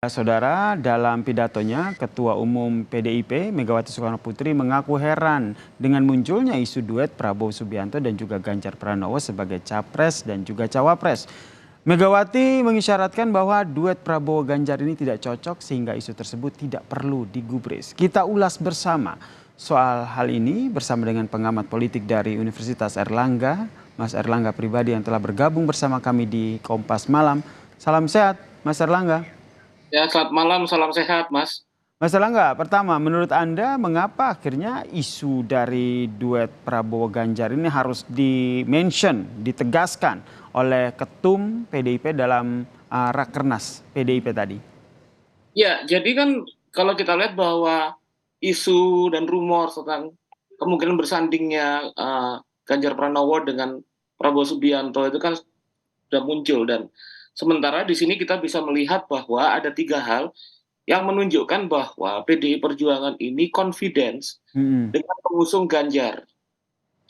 Saudara, dalam pidatonya, Ketua Umum PDIP Megawati Soekarnoputri mengaku heran dengan munculnya isu duet Prabowo Subianto dan juga Ganjar Pranowo sebagai capres dan juga cawapres. Megawati mengisyaratkan bahwa duet Prabowo Ganjar ini tidak cocok sehingga isu tersebut tidak perlu digubris. Kita ulas bersama soal hal ini bersama dengan pengamat politik dari Universitas Airlangga, Mas Airlangga Pribadi yang telah bergabung bersama kami di Kompas Malam. Salam sehat, Mas Airlangga. Ya, selamat malam, salam sehat, Mas. Mas Erlangga, pertama, menurut Anda mengapa akhirnya isu dari duet Prabowo Ganjar ini harus di-mention, ditegaskan oleh Ketum PDIP dalam Rakernas PDIP tadi? Ya, jadi kan kalau kita lihat bahwa isu dan rumor tentang kemungkinan bersandingnya Ganjar Pranowo dengan Prabowo Subianto itu kan sudah muncul, dan sementara di sini kita bisa melihat bahwa ada tiga hal yang menunjukkan bahwa PDI Perjuangan ini confidence dengan mengusung Ganjar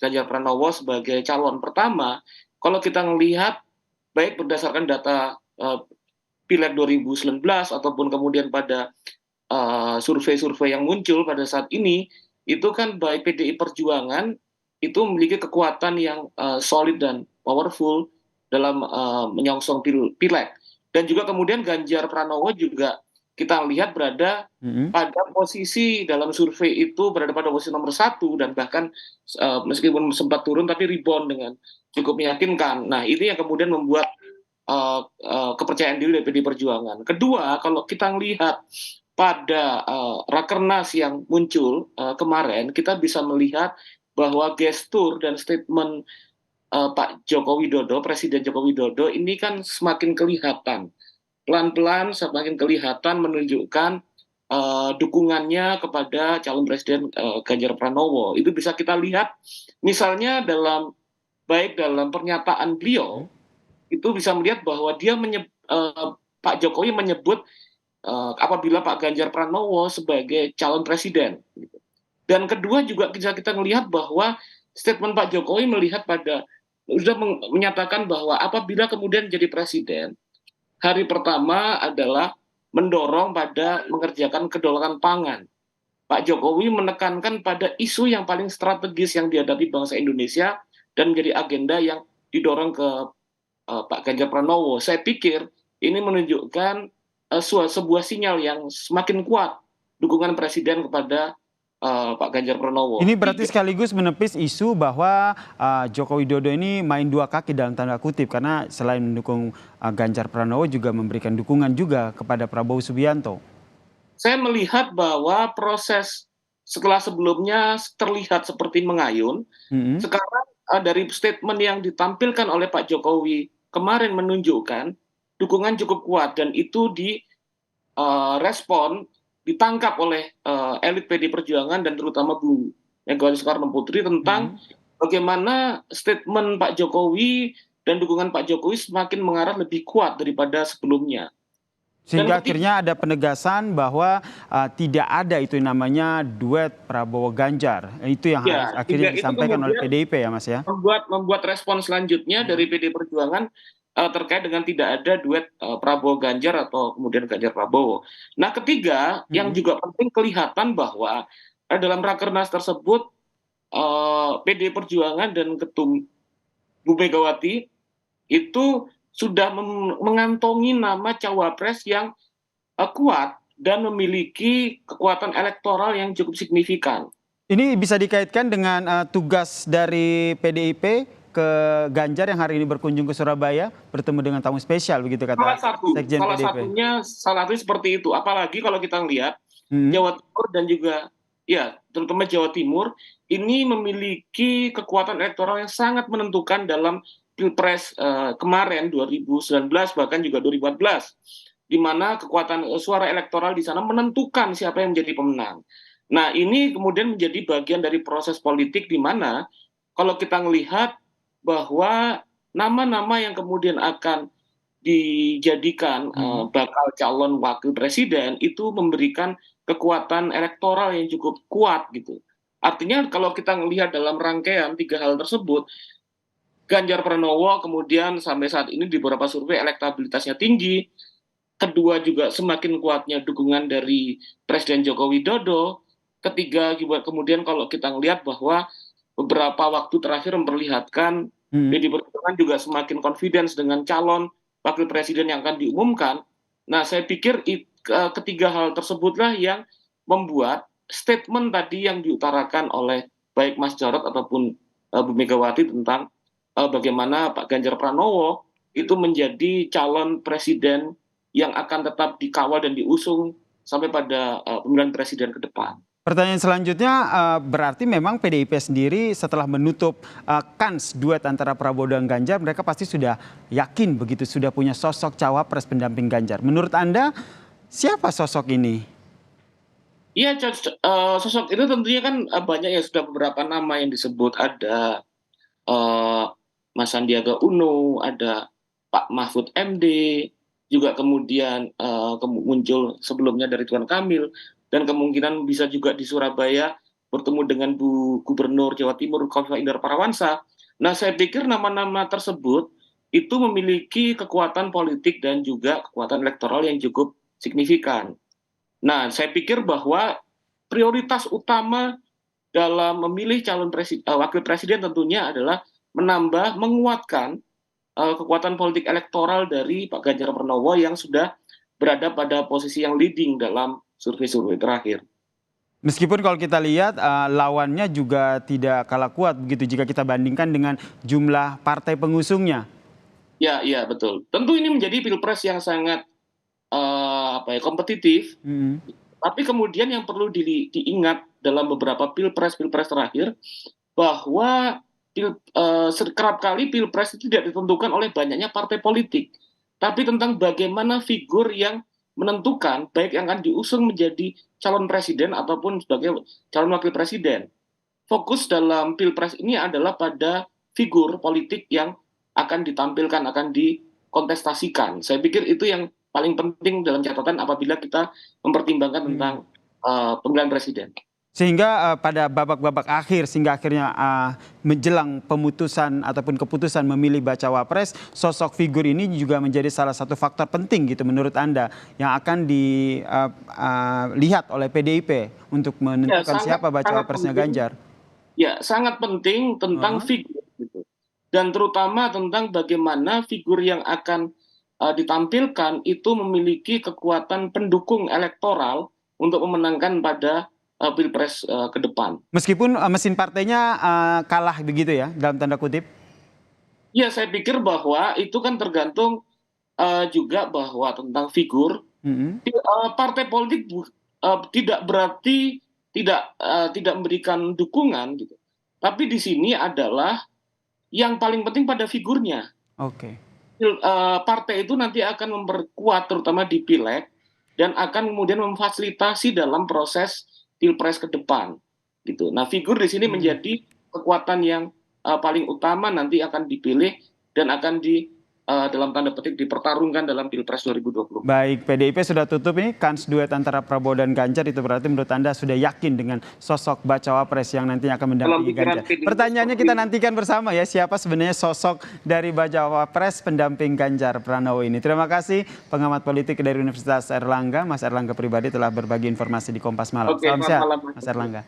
Pranowo sebagai calon. Pertama, kalau kita melihat baik berdasarkan data Pileg 2019 ataupun kemudian pada survei-survei yang muncul pada saat ini, itu kan baik PDI Perjuangan itu memiliki kekuatan yang solid dan powerful dalam menyongsong Pileg. Dan juga kemudian Ganjar Pranowo juga kita lihat berada pada posisi dalam survei itu berada pada posisi nomor 1, dan bahkan meskipun sempat turun tapi rebound dengan cukup meyakinkan. Nah, ini yang kemudian membuat kepercayaan diri dari PDI Perjuangan. Kedua, kalau kita melihat pada Rakernas yang muncul kemarin, kita bisa melihat bahwa gestur dan statement Pak Joko Widodo, Presiden Joko Widodo ini kan semakin kelihatan, pelan-pelan semakin kelihatan menunjukkan dukungannya kepada calon presiden Ganjar Pranowo. Itu bisa kita lihat misalnya baik dalam pernyataan beliau, itu bisa melihat bahwa Pak Jokowi menyebut apabila Pak Ganjar Pranowo sebagai calon presiden. Dan kedua juga bisa kita melihat bahwa statement Pak Jokowi sudah menyatakan bahwa apabila kemudian jadi presiden, hari pertama adalah mendorong pada mengerjakan kedaulatan pangan. Pak Jokowi menekankan pada isu yang paling strategis yang dihadapi bangsa Indonesia dan menjadi agenda yang didorong ke Pak Ganjar Pranowo. Saya pikir ini menunjukkan sebuah sinyal yang semakin kuat dukungan Presiden kepada Pak Ganjar Pranowo. Ini berarti sekaligus menepis isu bahwa Joko Widodo ini main dua kaki dalam tanda kutip, karena selain mendukung Ganjar Pranowo juga memberikan dukungan juga kepada Prabowo Subianto. Saya melihat bahwa proses setelah sebelumnya terlihat seperti mengayun, sekarang dari statement yang ditampilkan oleh Pak Jokowi kemarin menunjukkan dukungan cukup kuat, dan itu direspon, ditangkap oleh elit PDI Perjuangan dan terutama Bu Megawati Soekarnoputri tentang bagaimana statement Pak Jokowi dan dukungan Pak Jokowi semakin mengarah lebih kuat daripada sebelumnya. Sehingga akhirnya ada penegasan bahwa tidak ada itu namanya duet Prabowo Ganjar. Itu yang harus akhirnya disampaikan oleh PDIP ya, Mas ya. Membuat respon selanjutnya dari PDI Perjuangan terkait dengan tidak ada duet Prabowo Ganjar atau kemudian Ganjar Prabowo. Nah, ketiga yang juga penting kelihatan bahwa dalam Rakernas tersebut PDI Perjuangan dan Ketum Bu Megawati itu sudah mengantongi nama cawapres yang kuat dan memiliki kekuatan elektoral yang cukup signifikan. Ini bisa dikaitkan dengan tugas dari PDIP ke Ganjar yang hari ini berkunjung ke Surabaya bertemu dengan tamu spesial, begitu kata Sekjen PDIP. Salah satunya seperti itu. Apalagi kalau kita lihat Jawa Timur dan juga ya terutama Jawa Timur ini memiliki kekuatan elektoral yang sangat menentukan dalam Pilpres kemarin 2019 bahkan juga 2014, di mana kekuatan suara elektoral di sana menentukan siapa yang menjadi pemenang. Nah, ini kemudian menjadi bagian dari proses politik di mana kalau kita melihat bahwa nama-nama yang kemudian akan dijadikan bakal calon wakil presiden itu memberikan kekuatan elektoral yang cukup kuat gitu. Artinya kalau kita melihat dalam rangkaian tiga hal tersebut, Ganjar Pranowo kemudian sampai saat ini di beberapa survei elektabilitasnya tinggi, kedua juga semakin kuatnya dukungan dari Presiden Joko Widodo, ketiga juga kemudian kalau kita melihat bahwa beberapa waktu terakhir memperlihatkan Hmm. PDI Perjuangan juga semakin confidence dengan calon wakil presiden yang akan diumumkan. Nah, saya pikir ketiga hal tersebutlah yang membuat statement tadi yang diutarakan oleh baik Mas Jarod ataupun Bu Megawati tentang bagaimana Pak Ganjar Pranowo itu menjadi calon presiden yang akan tetap dikawal dan diusung sampai pada pemilihan presiden ke depan. Pertanyaan selanjutnya, berarti memang PDIP sendiri setelah menutup kans duet antara Prabowo dan Ganjar, mereka pasti sudah yakin begitu, sudah punya sosok cawapres pendamping Ganjar. Menurut Anda, siapa sosok ini? Iya, sosok itu tentunya kan banyak ya, sudah beberapa nama yang disebut. Ada eh, Mas Sandiaga Uno, ada Pak Mahfud MD, juga kemudian muncul sebelumnya dari Ridwan Kamil, dan kemungkinan bisa juga di Surabaya bertemu dengan Bu Gubernur Jawa Timur Kofifa Indar Parawansa. Nah, saya pikir nama-nama tersebut itu memiliki kekuatan politik dan juga kekuatan elektoral yang cukup signifikan. Nah, saya pikir bahwa prioritas utama dalam memilih wakil presiden tentunya adalah menguatkan kekuatan politik elektoral dari Pak Ganjar Pranowo yang sudah berada pada posisi yang leading dalam survei-survei terakhir. Meskipun kalau kita lihat lawannya juga tidak kalah kuat begitu jika kita bandingkan dengan jumlah partai pengusungnya. Ya, iya betul. Tentu ini menjadi pilpres yang sangat kompetitif. Hmm. Tapi kemudian yang perlu diingat dalam beberapa pilpres-pilpres terakhir bahwa kerap kali pilpres itu tidak ditentukan oleh banyaknya partai politik, tapi tentang bagaimana figur yang menentukan baik yang akan diusung menjadi calon presiden ataupun sebagai calon wakil presiden. Fokus dalam pilpres ini adalah pada figur politik yang akan ditampilkan, akan dikontestasikan. Saya pikir itu yang paling penting dalam catatan apabila kita mempertimbangkan tentang pemilihan presiden. Sehingga pada babak-babak akhir, sehingga akhirnya menjelang pemutusan ataupun keputusan memilih bacawa pres, sosok figur ini juga menjadi salah satu faktor penting gitu menurut Anda yang akan dilihat oleh PDIP untuk menentukan siapa bacawa presnya Ganjar. Ya, sangat penting tentang figur gitu. Dan terutama tentang bagaimana figur yang akan ditampilkan itu memiliki kekuatan pendukung elektoral untuk memenangkan pada pilpres ke depan. Meskipun mesin partainya kalah begitu ya, dalam tanda kutip? Ya, saya pikir bahwa itu kan tergantung juga bahwa tentang figur. Partai politik tidak berarti tidak memberikan dukungan, gitu. Tapi di sini adalah yang paling penting pada figurnya. Oke. Partai itu nanti akan memperkuat terutama di pileg dan akan kemudian memfasilitasi dalam proses pilpres ke depan, gitu. Nah, figur di sini menjadi kekuatan yang paling utama nanti akan dipilih dan akan dalam tanda petik dipertarungkan dalam Pilpres 2020. Baik, PDIP sudah tutup ini kans duet antara Prabowo dan Ganjar, itu berarti menurut Anda sudah yakin dengan sosok bacawa pres yang nantinya akan mendampingi Ganjar. Pertanyaannya kita nantikan bersama ya, siapa sebenarnya sosok dari bacawa pres pendamping Ganjar Pranowo ini. Terima kasih pengamat politik dari Universitas Airlangga, Mas Erlangga Pribadi telah berbagi informasi di Kompas Malam. Oke, Salam sehat, malam. Mas Erlangga.